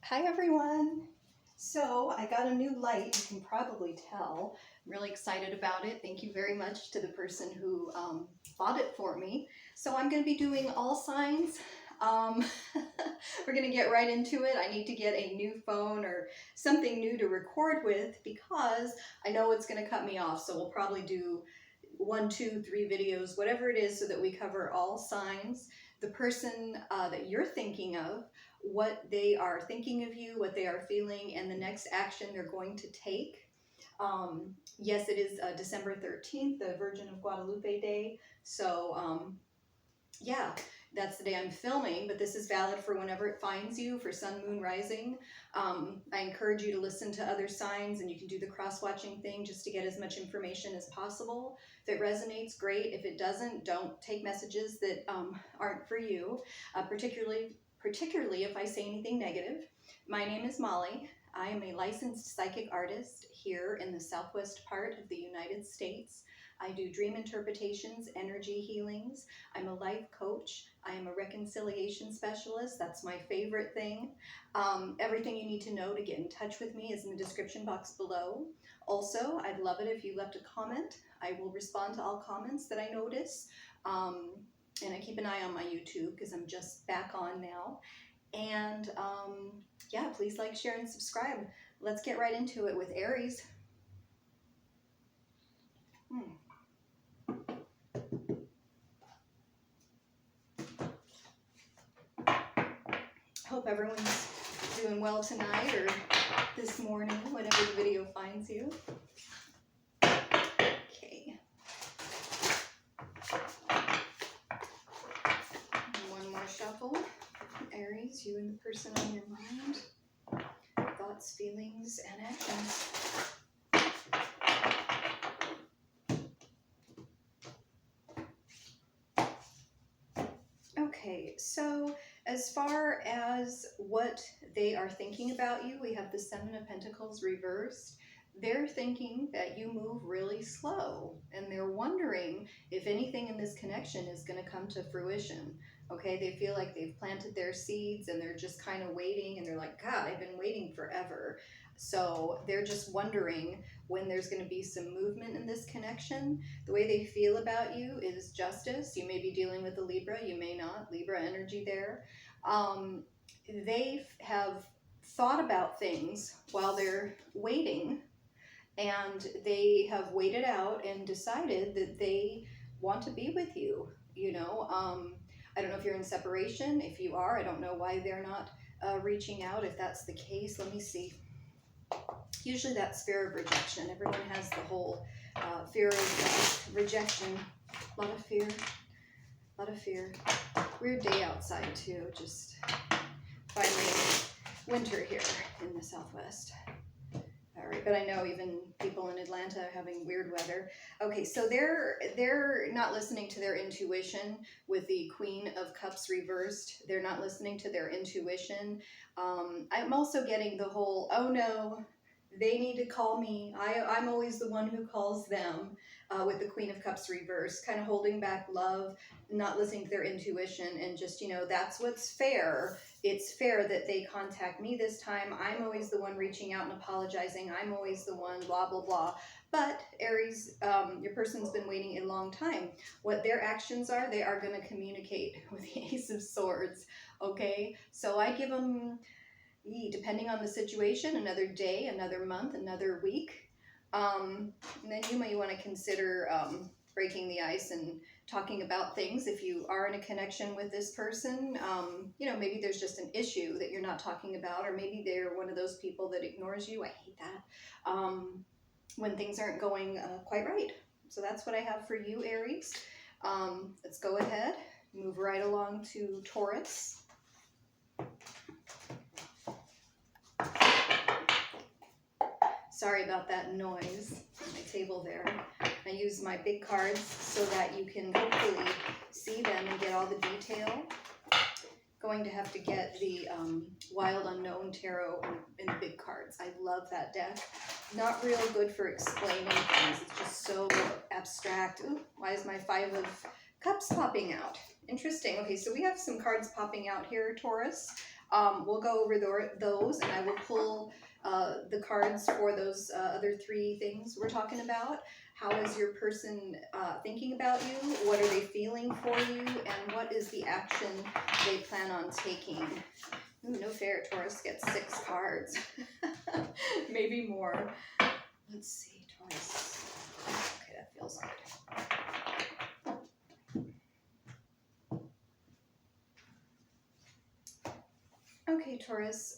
Hi everyone! So I got a new light, you can probably tell. I'm really excited about it. Thank you very much to the person who bought it for me. So I'm going to be doing all signs. We're going to get right into it. I need to get a new phone or something new to record with because I know it's going to cut me off. So we'll probably do 1, 2, 3 videos, whatever it is, so that we cover all signs. The person that you're thinking of, what they are thinking of you, what they are feeling, and the next action they're going to take. Yes, it is December 13th, the Virgin of Guadalupe Day. So, yeah, that's the day I'm filming, but this is valid for whenever it finds you, for sun, moon, rising. I encourage you to listen to other signs, and you can do the cross-watching thing just to get as much information as possible. If it resonates, great. If it doesn't, don't take messages that aren't for you, particularly if I say anything negative. My name is Molly. I am a licensed psychic artist here in the southwest part of the United States. I do dream interpretations, energy healings. I'm a life coach. I am a reconciliation specialist. That's my favorite thing. Everything you need to know to get in touch with me is in the description box below. Also, I'd love it if you left a comment. I will respond to all comments that I notice. And I keep an eye on my YouTube because I'm just back on now. And yeah, please like, share, and subscribe. Let's get right into it with Aries. Hope everyone's doing well tonight or this morning, whenever the video finds you. Okay. One more shuffle. Aries, you and the person on your mind. Thoughts, feelings, and actions. Okay, so as far as what they are thinking about you, we have the Seven of Pentacles reversed. They're thinking that you move really slow, and they're wondering if anything in this connection is going to come to fruition. Okay, they feel like they've planted their seeds and they're just kind of waiting, and they're like, God, I've been waiting forever. So they're just wondering when there's going to be some movement in this connection. The way they feel about you is justice. You may be dealing with a Libra, you may not. Libra energy there. They have thought about things while they're waiting, and they have waited out and decided that they want to be with you. You know, I don't know if you're in separation. If you are, I don't know why they're not reaching out. If that's the case, let me see. Usually that's fear of rejection. Everyone has the whole fear of rejection. A lot of fear. A lot of fear. Weird day outside too. Just finally winter here in the Southwest. All right, but I know even people in Atlanta are having weird weather. Okay, so they're not listening to their intuition with the Queen of Cups reversed. They're not listening to their intuition. I'm also getting the whole, oh no, they need to call me. I'm always the one who calls them, with the Queen of Cups reversed, kind of holding back love, not listening to their intuition, and just, you know, that's what's fair. It's fair that they contact me this time. I'm always the one reaching out and apologizing. I'm always the one, blah, blah, blah. But Aries, your person's been waiting a long time. What their actions are, they are going to communicate with the Ace of Swords, okay? So I give them, depending on the situation, another day, another month, another week. And then you may want to consider breaking the ice and talking about things if you are in a connection with this person. You know, maybe there's just an issue that you're not talking about, or maybe they're one of those people that ignores you. I hate that. When things aren't going quite right. So that's what I have for you, Aries. Let's go ahead, move right along to Taurus. Sorry about that noise on my table there. I use my big cards so that you can hopefully see them and get all the detail. Going to have to get the Wild Unknown Tarot in the big cards. I love that deck. Not real good for explaining things. It's just so abstract. Ooh, why is my Five of Cups popping out? Interesting. Okay, so we have some cards popping out here, Taurus. We'll go over those, and I will pull the cards for those other three things we're talking about. How is your person thinking about you? What are they feeling for you? And what is the action they plan on taking? Ooh, no fair, Taurus gets 6 cards. Maybe more. Let's see, Taurus. Okay, that feels good. Okay, Taurus,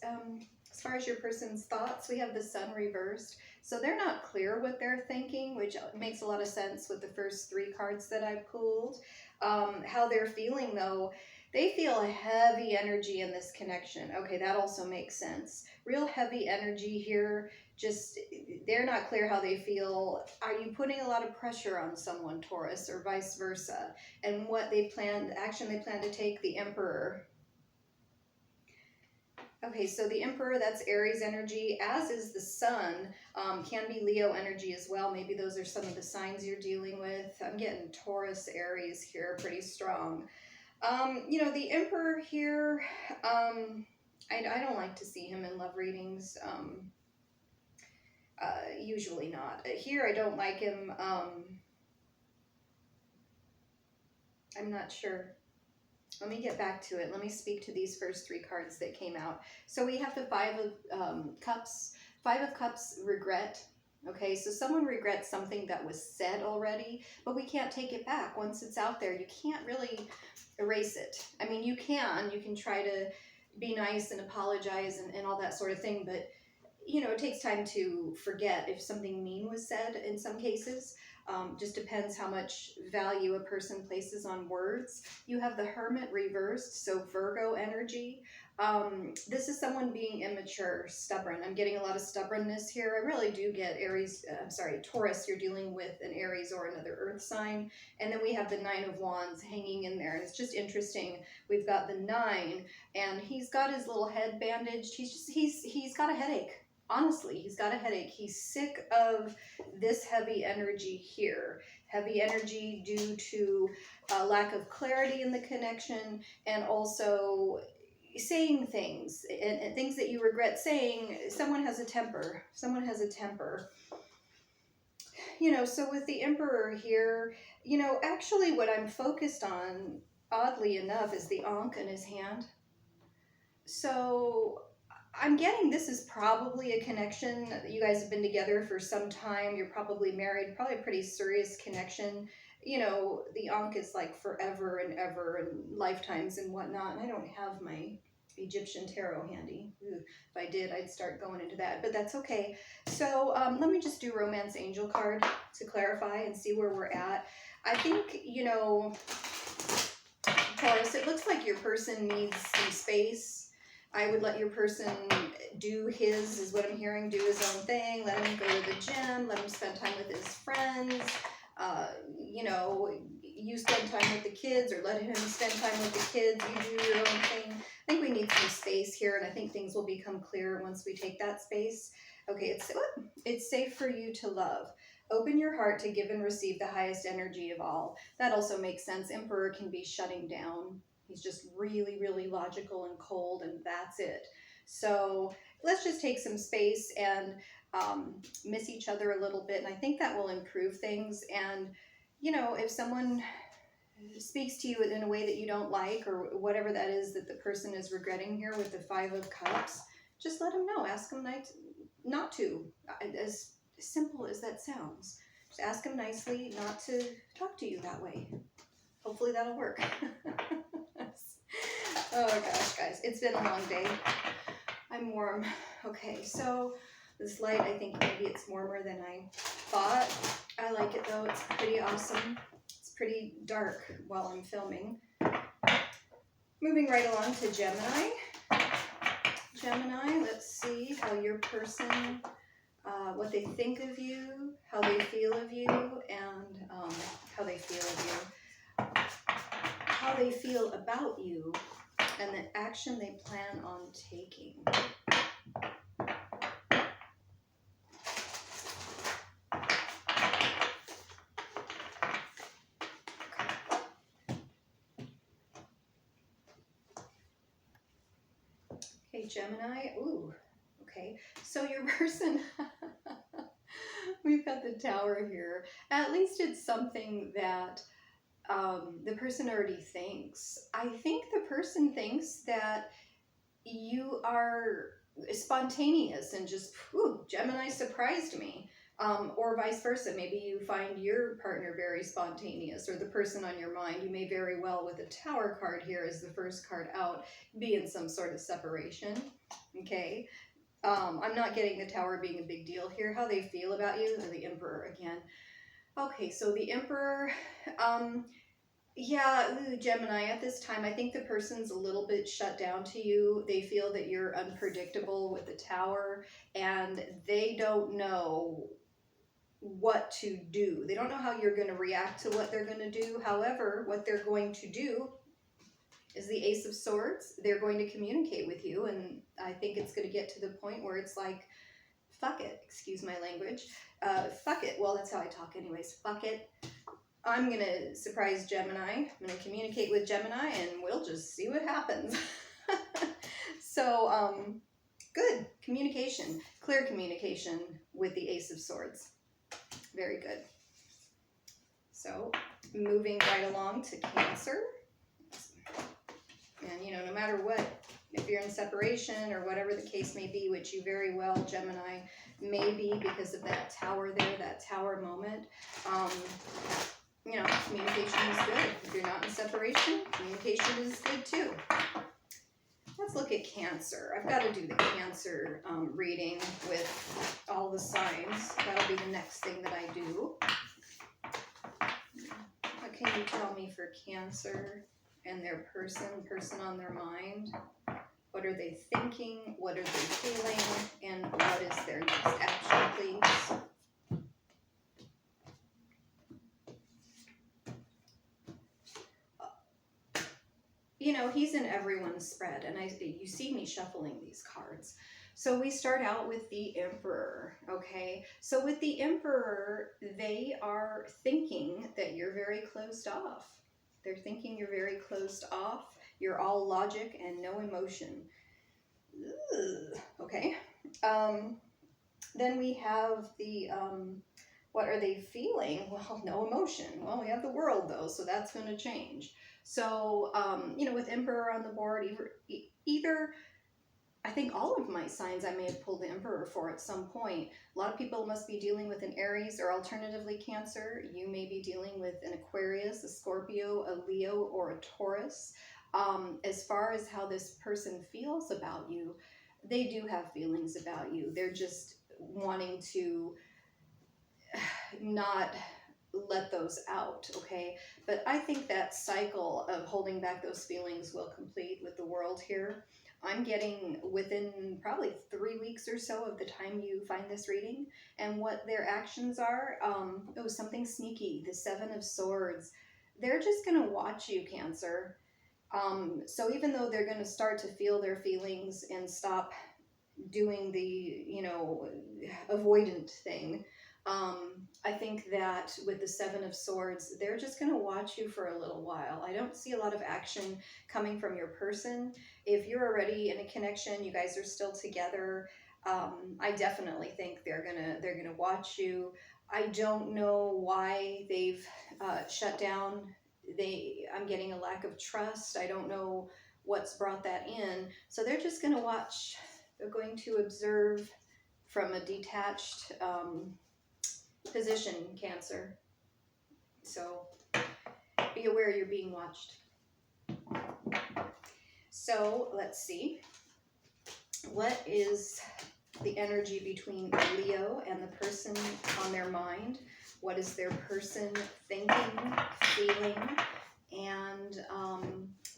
as far as your person's thoughts, we have the sun reversed. So they're not clear what they're thinking, which makes a lot of sense with the first 3 cards that I pulled. How they're feeling, though, they feel a heavy energy in this connection. Okay, that also makes sense. Real heavy energy here. Just, they're not clear how they feel. Are you putting a lot of pressure on someone, Taurus, or vice versa? And what they plan, the action they plan to take, the Emperor. Okay, so the Emperor, that's Aries energy, as is the Sun, can be Leo energy as well. Maybe those are some of the signs you're dealing with. I'm getting Taurus, Aries here pretty strong. You know, the Emperor here, I don't like to see him in love readings. Usually not. Here, I don't like him. I'm not sure. Let me get back to it. Let me speak to these first 3 cards that came out. So we have the 5 of Cups. 5 of Cups, regret. Okay, so someone regrets something that was said already, but we can't take it back. Once it's out there, you can't really erase it. I mean, you can try to be nice and apologize and all that sort of thing, but you know, it takes time to forget if something mean was said in some cases. Just depends how much value a person places on words. You have the Hermit reversed, so Virgo energy. This is someone being immature, stubborn. I'm getting a lot of stubbornness here. I really do get Aries, Taurus, you're dealing with an Aries or another earth sign. And then we have the 9 of Wands hanging in there. And it's just interesting. We've got the 9, and he's got his little head bandaged. He's got a headache. Honestly, he's got a headache. He's sick of this heavy energy here. Heavy energy due to a lack of clarity in the connection, and also saying things and things that you regret saying. Someone has a temper. Someone has a temper. You know, so with the Emperor here, you know, actually what I'm focused on, oddly enough, is the Ankh in his hand. So I'm getting this is probably a connection. You guys have been together for some time. You're probably married, probably a pretty serious connection. You know, the Ankh is like forever and ever and lifetimes and whatnot. And I don't have my Egyptian tarot handy. Ooh, if I did, I'd start going into that, but that's okay. So let me just do Romance Angel card to clarify and see where we're at. I think, you know, Taurus, it looks like your person needs some space. I would let your person do his, is what I'm hearing, do his own thing. Let him go to the gym. Let him spend time with his friends. You know, you spend time with the kids, or let him spend time with the kids. You do your own thing. I think we need some space here, and I think things will become clearer once we take that space. Okay, it's safe for you to love. Open your heart to give and receive the highest energy of all. That also makes sense. Emperor can be shutting down. He's just really, really logical and cold, and that's it. So let's just take some space and miss each other a little bit, and I think that will improve things. And, you know, if someone speaks to you in a way that you don't like, or whatever that is that the person is regretting here with the 5 of Cups, just let them know. Ask them not to. As simple as that sounds. Just ask them nicely not to talk to you that way. Hopefully that'll work. Oh gosh, guys, it's been a long day. I'm warm. Okay, so this light, I think maybe it's warmer than I thought. I like it though. It's pretty awesome. It's pretty dark while I'm filming. Moving right along to Gemini. Gemini, let's see how your person, what they think of you, how they feel of you, and how they feel of you. How they feel about you, and the action they plan on taking. Alrighty, Gemini. Ooh, okay. So your person, we've got the Tower here. At least it's something that the person already thinks. I think the person thinks that you are spontaneous and just, whew, Gemini surprised me. Or vice versa. Maybe you find your partner very spontaneous, or the person on your mind. You may very well, with a Tower card here as the first card out, be in some sort of separation. Okay. I'm not getting the Tower being a big deal here. How they feel about you, or the Emperor again. Okay, so the Emperor, yeah, ooh, Gemini, at this time, I think the person's a little bit shut down to you. They feel that you're unpredictable with the Tower, and they don't know what to do. They don't know how you're going to react to what they're going to do. However, what they're going to do is the Ace of Swords. They're going to communicate with you, and I think it's going to get to the point where it's like, fuck it, excuse my language. Fuck it. Well, that's how I talk anyways. Fuck it. I'm going to surprise Gemini. I'm going to communicate with Gemini, and we'll just see what happens. So, good communication, clear communication with the Ace of Swords. Very good. So, moving right along to Cancer. And, you know, no matter what, if you're in separation or whatever the case may be, which you very well, Gemini, may be because of that Tower there, that Tower moment, you know, communication is good. If you're not in separation, communication is good too. Let's look at Cancer. I've got to do the Cancer reading with all the signs. That'll be the next thing that I do. What can you tell me for Cancer and their person on their mind? What are they thinking? What are they feeling? And what is their next action, please? You know, he's in everyone's spread, and you see me shuffling these cards. So we start out with the Emperor, okay? So with the Emperor, they are thinking that you're very closed off. They're thinking you're very closed off. You're all logic and no emotion. Ugh, okay. Then we have the, what are they feeling? Well, no emotion. Well, we have the World, though, so that's going to change. So, you know, with Emperor on the board, either, I think all of my signs I may have pulled the Emperor for at some point. A lot of people must be dealing with an Aries, or alternatively Cancer. You may be dealing with an Aquarius, a Scorpio, a Leo, or a Taurus. As far as how this person feels about you, they do have feelings about you. They're just wanting to not let those out, okay? But I think that cycle of holding back those feelings will complete with the World here. I'm getting within probably 3 weeks or so of the time you find this reading, and what their actions are. Oh, something sneaky, the Seven of Swords. They're just going to watch you, Cancer. So even though they're going to start to feel their feelings and stop doing the, you know, avoidant thing, I think that with the Seven of Swords, they're just going to watch you for a little while. I don't see a lot of action coming from your person. If you're already in a connection, you guys are still together, I definitely think they're gonna watch you. I don't know why they've shut down. I'm getting a lack of trust. I don't know what's brought that in. So they're just going to watch. They're going to observe from a detached position, Cancer. So be aware you're being watched. So let's see. What is the energy between Leo and the person on their mind? What is their person thinking, feeling, and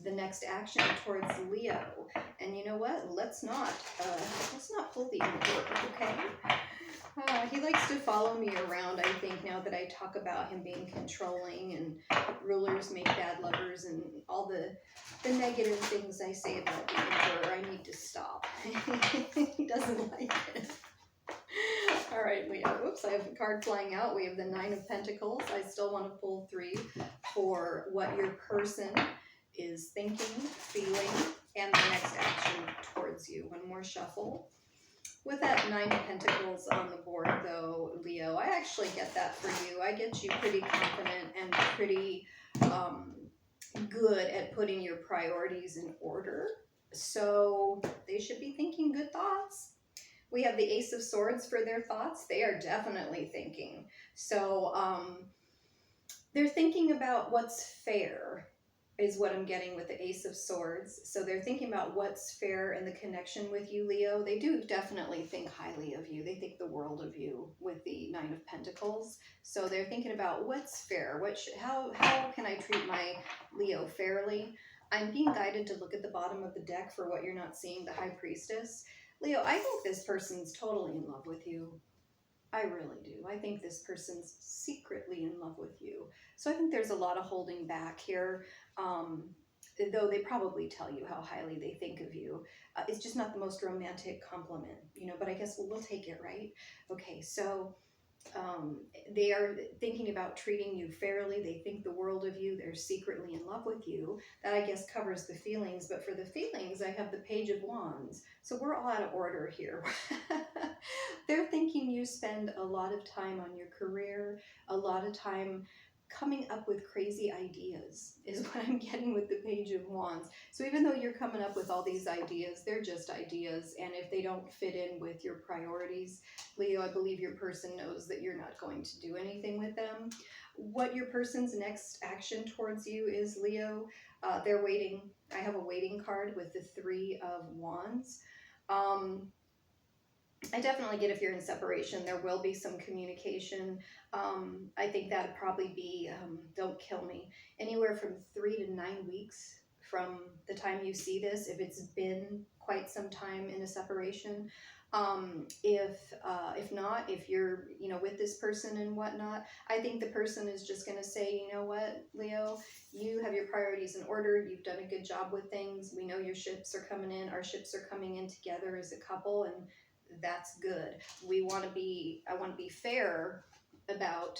the next action towards Leo? And you know what? Let's not pull the Emperor, okay? He likes to follow me around, I think, now that I talk about him being controlling and rulers make bad lovers and all the negative things I say about the Emperor. I need to stop. He doesn't like it. All right, Leo. Oops, I have a card flying out. We have the Nine of Pentacles. I still want to pull 3 for what your person is thinking, feeling, and the next action towards you. One more shuffle. With that Nine of Pentacles on the board, though, Leo, I actually get that for you. I get you pretty confident and pretty good at putting your priorities in order. So they should be thinking good thoughts. We have the Ace of Swords for their thoughts. They are definitely thinking. So they're thinking about what's fair, is what I'm getting with the Ace of Swords. So they're thinking about what's fair in the connection with you, Leo. They do definitely think highly of you. They think the world of you with the Nine of Pentacles. So they're thinking about what's fair. How can I treat my Leo fairly? I'm being guided to look at the bottom of the deck for what you're not seeing, the High Priestess. Leo, I think this person's totally in love with you. I really do. I think this person's secretly in love with you. So I think there's a lot of holding back here, though they probably tell you how highly they think of you. It's just not the most romantic compliment, but I guess we'll take it, right? Okay, so they are thinking about treating you fairly. They think the world of you. They're secretly in love with you. That, I guess, covers the feelings. But for the feelings, I have the Page of Wands. So we're all out of order here. They're thinking you spend a lot of time on your career, a lot of time coming up with crazy ideas is what I'm getting with the Page of Wands. So even though you're coming up with all these ideas, they're just ideas. And if they don't fit in with your priorities, Leo, I believe your person knows that you're not going to do anything with them. What your person's next action towards you is, Leo, they're waiting. I have a waiting card with the Three of Wands. I definitely get if you're in separation, there will be some communication. I think that'd probably be, don't kill me, anywhere from 3 to 9 weeks from the time you see this, if it's been quite some time in a separation. If not, if you're, with this person and whatnot, I think the person is just going to say, you know what, Leo, you have your priorities in order. You've done a good job with things. We know your ships are coming in. Our ships are coming in together as a couple, and that's good. I want to be fair about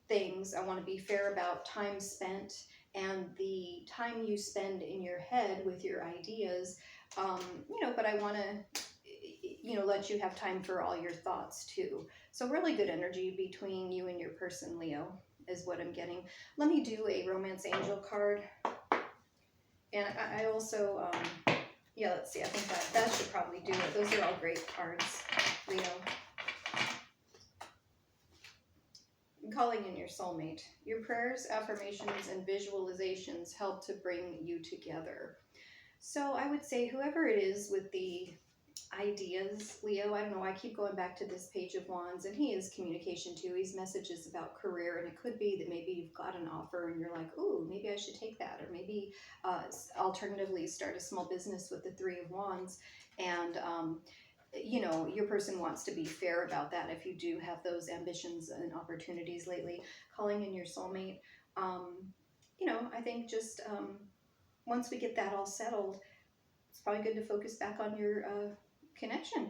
things. I want to be fair about time spent and the time you spend in your head with your ideas. But I want to, let you have time for all your thoughts too. So really good energy between you and your person, Leo, is what I'm getting. Let me do a Romance Angel card. And I also, yeah, let's see. I think that should probably do it. Those are all great cards, Leo. I'm calling in your soulmate. Your prayers, affirmations, and visualizations help to bring you together. So I would say whoever it is with the ideas, Leo, I don't know, I keep going back to this Page of Wands, and he is communication too. He's messages about career, and it could be that maybe you've got an offer and you're like, ooh, maybe I should take that, or maybe alternatively start a small business with the Three of Wands. And your person wants to be fair about that if you do have those ambitions and opportunities lately. Calling in your soulmate, I think just once we get that all settled, it's probably good to focus back on your connection.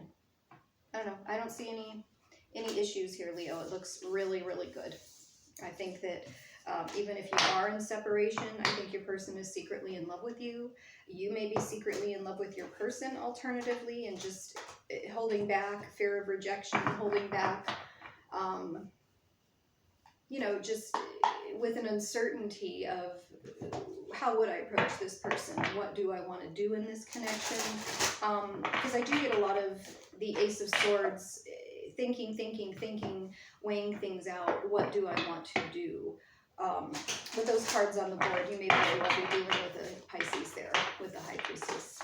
I don't know. I don't see any issues here, Leo. It looks really, really good. I think that even if you are in separation, I think your person is secretly in love with you. You may be secretly in love with your person, alternatively, and just holding back, fear of rejection, holding back, just with an uncertainty of how would I approach this person? What do I want to do in this connection? Because I do get a lot of the Ace of Swords, thinking, weighing things out. What do I want to do? With those cards on the board, you may very well be dealing with a Pisces there, with the High Priestess.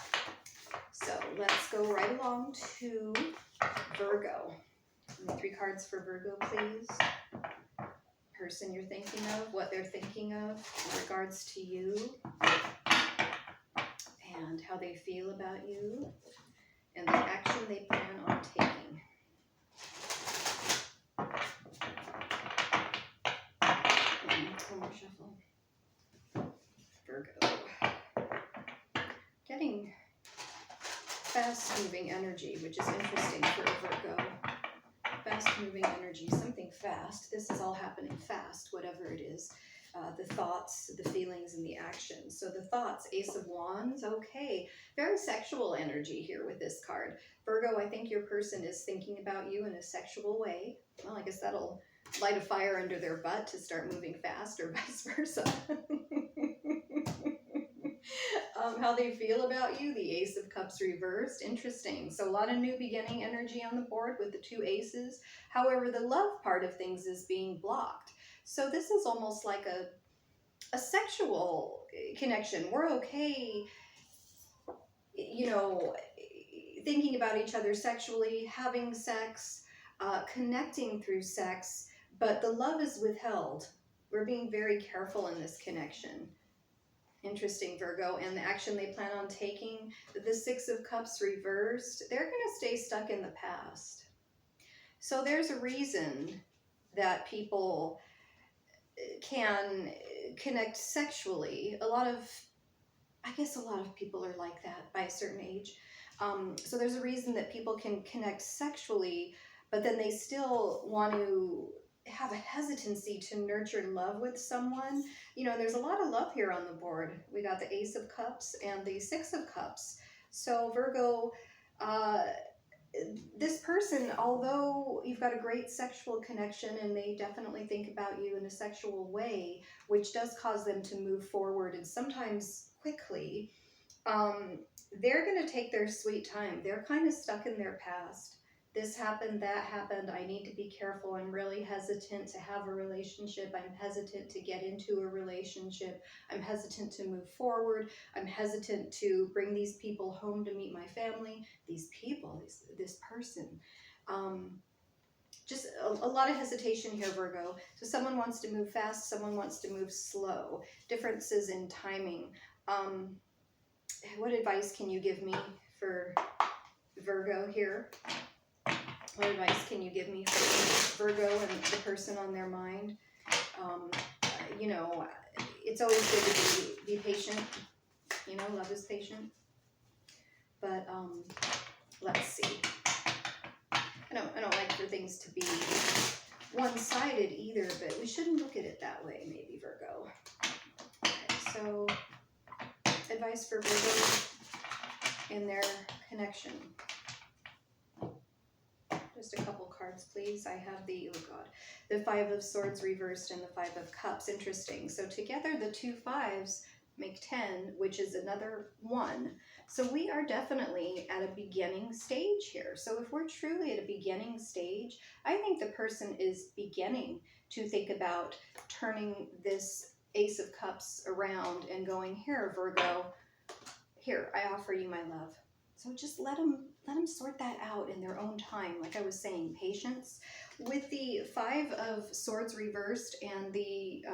So let's go right along to Virgo. 3 cards for Virgo, please. Person you're thinking of, what they're thinking of in regards to you, and how they feel about you, and the action they plan on taking. One more shuffle. Virgo. Getting fast-moving energy, which is interesting for a Virgo. Fast-moving energy, something fast. This is all happening fast, whatever it is. the thoughts, the feelings, and the actions. So the thoughts, Ace of Wands, okay. Very sexual energy here with this card. Virgo, I think your person is thinking about you in a sexual way. Well, I guess that'll light a fire under their butt to start moving fast, or vice versa. How they feel about you, the Ace of Cups reversed. Interesting. So a lot of new beginning energy on the board with the two aces. However, the love part of things is being blocked. So this is almost like a sexual connection. We're okay, you know, thinking about each other sexually, having sex, connecting through sex, but the love is withheld. We're being very careful in this connection. Interesting, Virgo. And the action they plan on taking, the Six of Cups reversed, they're going to stay stuck in the past. So there's a reason that people can connect sexually. I guess a lot of people are like that by a certain age. So there's a reason that people can connect sexually, but then they still want to have a hesitancy to nurture love with someone. You know, there's a lot of love here on the board. We got the Ace of Cups and the Six of Cups. So Virgo, this person, although you've got a great sexual connection and they definitely think about you in a sexual way, which does cause them to move forward and sometimes quickly, they're going to take their sweet time. They're kind of stuck in their past. This happened, that happened. I need to be careful. I'm really hesitant to have a relationship. I'm hesitant to get into a relationship. I'm hesitant to move forward. I'm hesitant to bring these people home to meet my family. These people, this person. Just a lot of hesitation here, Virgo. So someone wants to move fast. Someone wants to move slow. Differences in timing. What advice can you give me for Virgo here? What advice can you give me for Virgo and the person on their mind? You know, it's always good to be patient. You know, love is patient. But let's see. I don't like for things to be one-sided either, but we shouldn't look at it that way, maybe, Virgo. Okay, so advice for Virgo in their connection. Just a couple cards, please. I have the, oh God, the Five of Swords reversed and the Five of Cups. Interesting. So together the two fives make 10, which is another 1. So we are definitely at a beginning stage here. So if we're truly at a beginning stage, I think the person is beginning to think about turning this Ace of Cups around and going, here, Virgo, here, I offer you my love. So just let them sort that out in their own time. Like I was saying, patience. With the Five of Swords reversed and the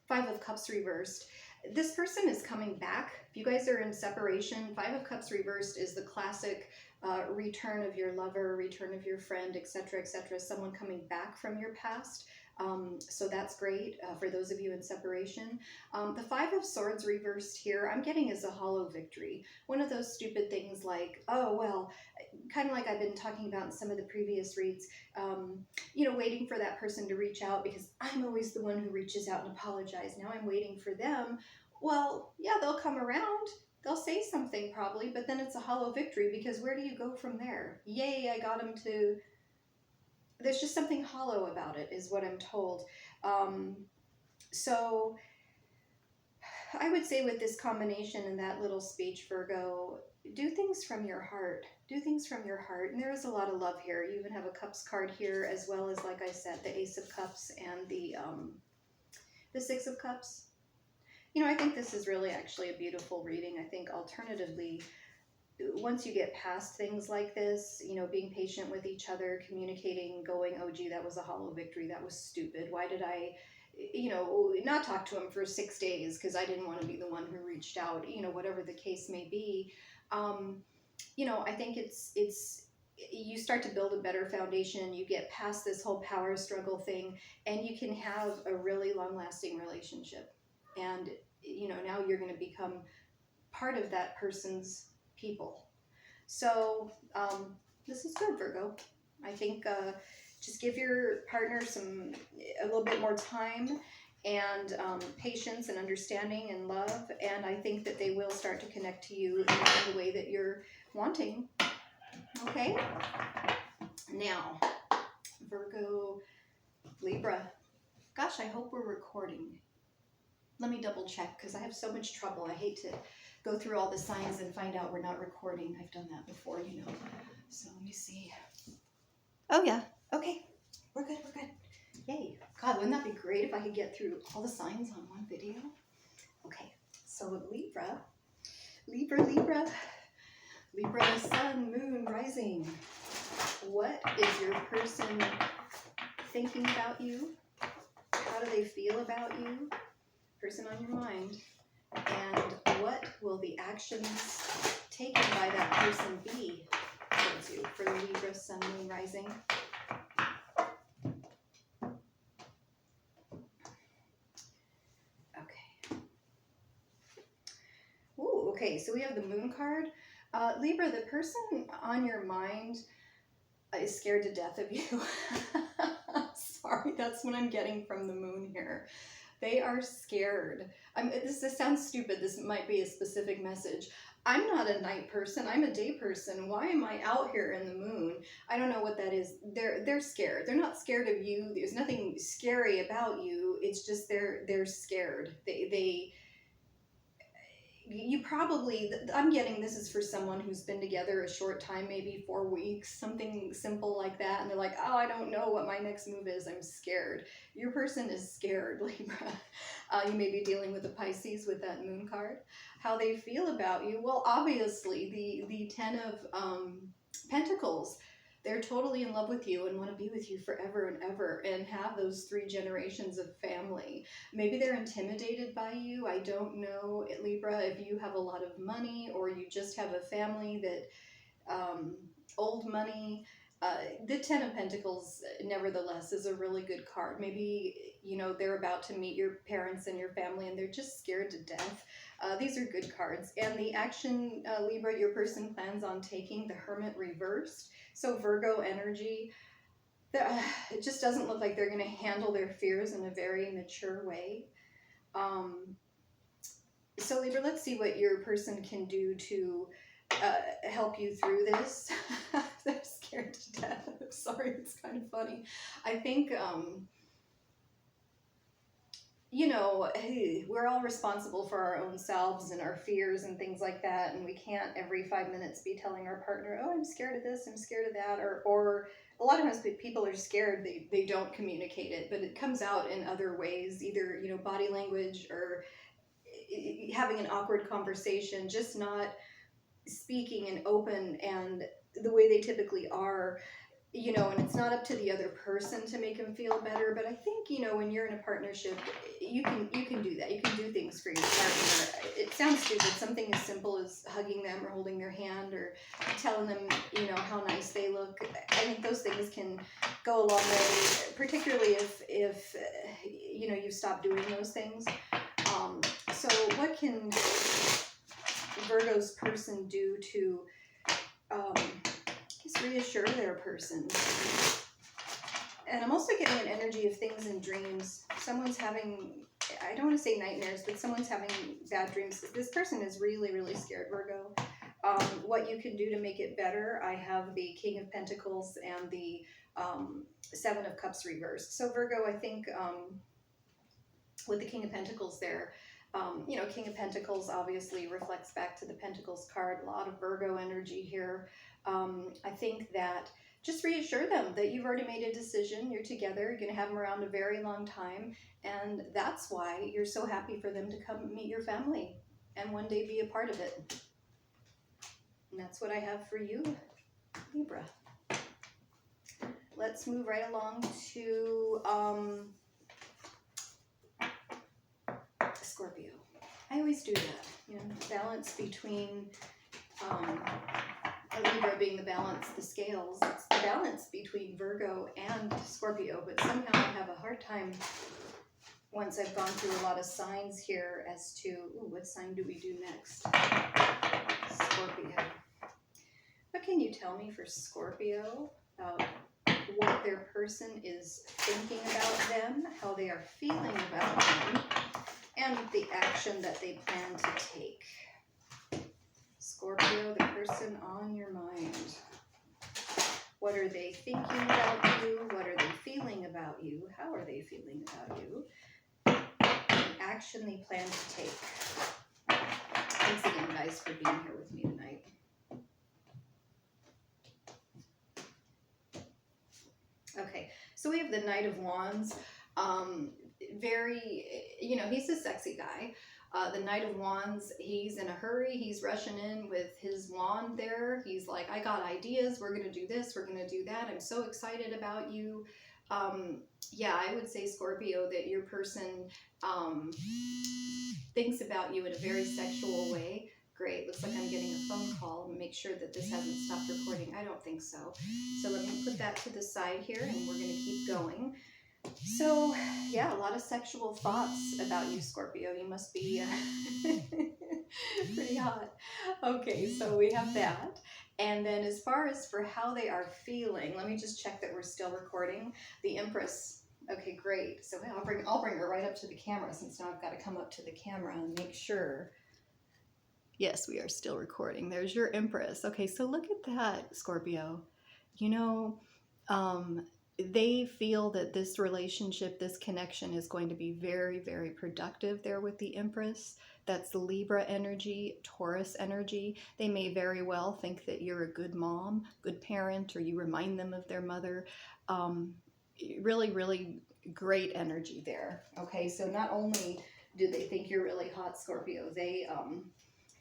Five of Cups reversed, this person is coming back. If you guys are in separation, Five of Cups reversed is the classic return of your lover, return of your friend, etc., etc. Someone coming back from your past. So that's great for those of you in separation. The Five of Swords reversed here, I'm getting is a hollow victory. One of those stupid things like, oh, well, kind of like I've been talking about in some of the previous reads, you know, waiting for that person to reach out because I'm always the one who reaches out and apologizes. Now I'm waiting for them. Well, yeah, they'll come around. They'll say something probably, but then it's a hollow victory because where do you go from there? Yay, I got him to... There's just something hollow about it, is what I'm told. So I would say with this combination and that little speech, Virgo, do things from your heart. Do things from your heart. And there is a lot of love here. You even have a Cups card here, as well as, like I said, the Ace of Cups and the Six of Cups. You know, I think this is really actually a beautiful reading. I think alternatively, once you get past things like this, you know, being patient with each other, communicating, going, oh, gee, that was a hollow victory. That was stupid. Why did I, you know, not talk to him for 6 days because I didn't want to be the one who reached out, you know, whatever the case may be. You know, I think it's you start to build a better foundation. You get past this whole power struggle thing and you can have a really long-lasting relationship. And, you know, now you're going to become part of that person's people. So this is good, Virgo. I think just give your partner a little bit more time and patience and understanding and love. And I think that they will start to connect to you in the way that you're wanting. Okay? Now, Virgo, Libra. Gosh, I hope we're recording. Let me double check because I have so much trouble. I hate to go through all the signs and find out we're not recording. I've done that before, you know. So let me see. Oh, yeah. Okay. We're good. We're good. Yay. God, wouldn't that be great if I could get through all the signs on one video? Okay. So Libra. Libra, Libra. Libra, sun, moon, rising. What is your person thinking about you? How do they feel about you? Person on your mind. And what will the actions taken by that person be towards you for the Libra, sun, moon, rising? Okay. Ooh, okay, so we have the moon card. Libra, the person on your mind is scared to death of you. Sorry, that's what I'm getting from the moon here. They are scared. This sounds stupid. This might be a specific message. I'm not a night person. I'm a day person. Why am I out here in the moon? I don't know what that is. They're scared. They're not scared of you. There's nothing scary about you. It's just they're scared. You probably, I'm getting this is for someone who's been together a short time, maybe 4 weeks, something simple like that. And they're like, oh, I don't know what my next move is. I'm scared. Your person is scared, Libra. You may be dealing with a Pisces with that moon card. How they feel about you? Well, obviously, the Ten of Pentacles. They're totally in love with you and want to be with you forever and ever and have those 3 generations of family. Maybe they're intimidated by you. I don't know, Libra, if you have a lot of money or you just have a family that, old money. The Ten of Pentacles, nevertheless, is a really good card. Maybe, you know, they're about to meet your parents and your family and they're just scared to death. These are good cards. And the action, Libra, your person plans on taking, the Hermit reversed. So Virgo energy, it just doesn't look like they're going to handle their fears in a very mature way. So Libra, let's see what your person can do to help you through this. They're scared to death. I'm sorry, it's kind of funny. I think, you know, hey, we're all responsible for our own selves and our fears and things like that, and we can't every 5 minutes be telling our partner, oh, I'm scared of this, I'm scared of that, or a lot of times people are scared, they don't communicate it, but it comes out in other ways, either, you know, body language or having an awkward conversation, just not speaking and open and the way they typically are. You know, and it's not up to the other person to make them feel better, but I think, you know, when you're in a partnership, you can do that. You can do things for your partner. It sounds stupid, something as simple as hugging them or holding their hand or telling them, you know, how nice they look. I think those things can go a long way, particularly if you know, you stop doing those things. So what can Virgo's person do to just reassure their person? And I'm also getting an energy of things in dreams. Someone's having, I don't want to say nightmares, but someone's having bad dreams. This person is really, really scared, Virgo. What you can do to make it better, I have the King of Pentacles and the Seven of Cups reversed. So Virgo, I think with the King of Pentacles there, you know, King of Pentacles obviously reflects back to the Pentacles card. A lot of Virgo energy here. I think that just reassure them that you've already made a decision. You're together. You're going to have them around a very long time. And that's why you're so happy for them to come meet your family and one day be a part of it. And that's what I have for you, Libra. Let's move right along to Scorpio. I always do that, you know, balance between Libra being the balance, the scales. It's the balance between Virgo and Scorpio, but somehow I have a hard time once I've gone through a lot of signs here as to, ooh, what sign do we do next? Scorpio. What can you tell me for Scorpio about what their person is thinking about them, how they are feeling about them, and the action that they plan to take. Scorpio, the person on your mind. What are they thinking about you? What are they feeling about you? How are they feeling about you? The action they plan to take. Thanks again, guys, for being here with me tonight. Okay, so we have the Knight of Wands. Very, you know, he's a sexy guy. The Knight of Wands, he's in a hurry. He's rushing in with his wand there. He's like, I got ideas. We're going to do this. We're going to do that. I'm so excited about you. Yeah, I would say, Scorpio, that your person thinks about you in a very sexual way. Great. Looks like I'm getting a phone call. Make sure that this hasn't stopped recording. I don't think so. So let me put that to the side here, and we're going to keep going. So, yeah, a lot of sexual thoughts about you, Scorpio. You must be pretty hot. Okay, so we have that. And then as far as for how they are feeling, let me just check that we're still recording. The Empress. Okay, great. So I'll bring her right up to the camera, since now I've got to come up to the camera and make sure. Yes, we are still recording. There's your Empress. Okay, so look at that, Scorpio. You know, they feel that this relationship, this connection is going to be very, very productive there with the Empress. That's the Libra energy, Taurus energy. They may very well think that you're a good mom, good parent, or you remind them of their mother. Really, really great energy there. Okay, so not only do they think you're really hot, Scorpio, they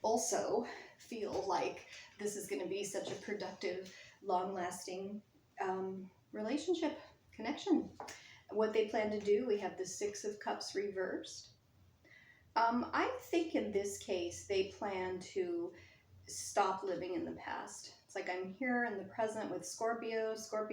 also feel like this is going to be such a productive, long-lasting relationship, connection. What they plan to do, we have the Six of Cups reversed. I think in this case, they plan to stop living in the past. It's like I'm here in the present with Scorpio. Scorpio